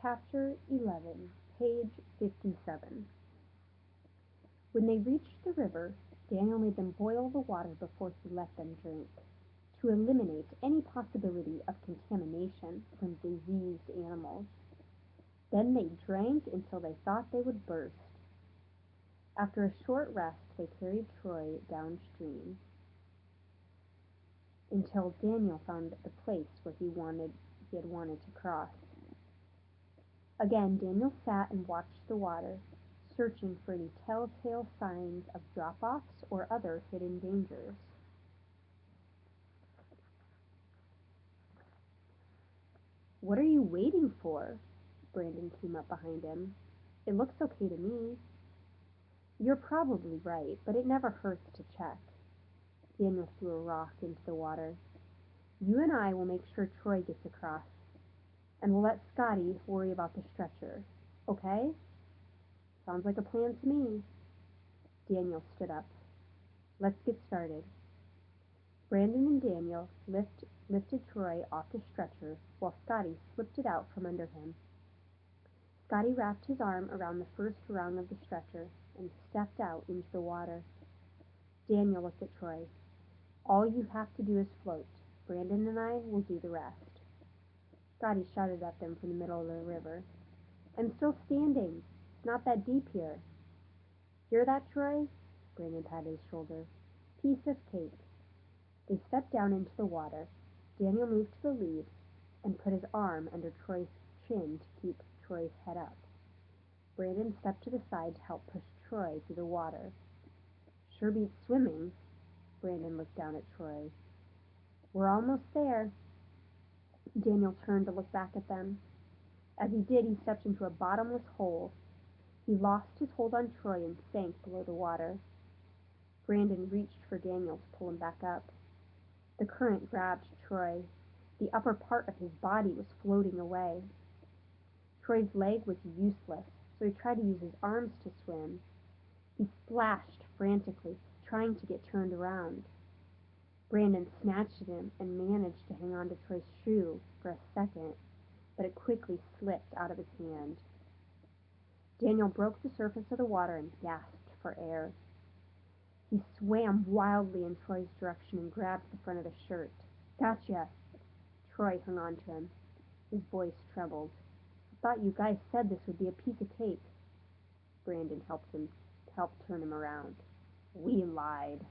Chapter 11, page 57. When they reached the river, Daniel made them boil the water before he let them drink, to eliminate any possibility of contamination from diseased animals. Then they drank until they thought they would burst. After a short rest, they carried Troy downstream until Daniel found the place where he had wanted to cross. Again Daniel sat and watched the water, searching for any telltale signs of drop-offs or other hidden dangers. "What are you waiting for?" Brandon came up behind him. "It looks okay to me." "You're probably right, but it never hurts to check." Daniel threw a rock into the water. "You and I will make sure Troy gets across, and we'll let Scotty worry about the stretcher. Okay?" "Sounds like a plan to me." Daniel stood up. "Let's get started." Brandon and Daniel lifted Troy off the stretcher while Scotty slipped it out from under him. Scotty wrapped his arm around the first rung of the stretcher and stepped out into the water. Daniel looked at Troy. "All you have to do is float. Brandon and I will do the rest." Scotty shouted at them from the middle of the river. "I'm still standing. It's not that deep here." "Hear that, Troy?" Brandon patted his shoulder. "Piece of cake." They stepped down into the water. Daniel moved to the lead and put his arm under Troy's chin to keep Troy's head up. Brandon stepped to the side to help push Troy through the water. "Sure beats swimming." Brandon looked down at Troy. "We're almost there." Daniel turned to look back at them. As he did, he stepped into a bottomless hole. He lost his hold on Troy and sank below the water. Brandon reached for Daniel to pull him back up. The current grabbed Troy. The upper part of his body was floating away. Troy's leg was useless, so he tried to use his arms to swim. He splashed frantically, trying to get turned around. Brandon snatched at him and managed to hang on to Troy's shoe for a second, but it quickly slipped out of his hand. Daniel broke the surface of the water and gasped for air. He swam wildly in Troy's direction and grabbed the front of the shirt. "Gotcha!" Troy hung on to him. His voice trembled. "I thought you guys said this would be a piece of cake." Brandon helped turn him around. "We lied."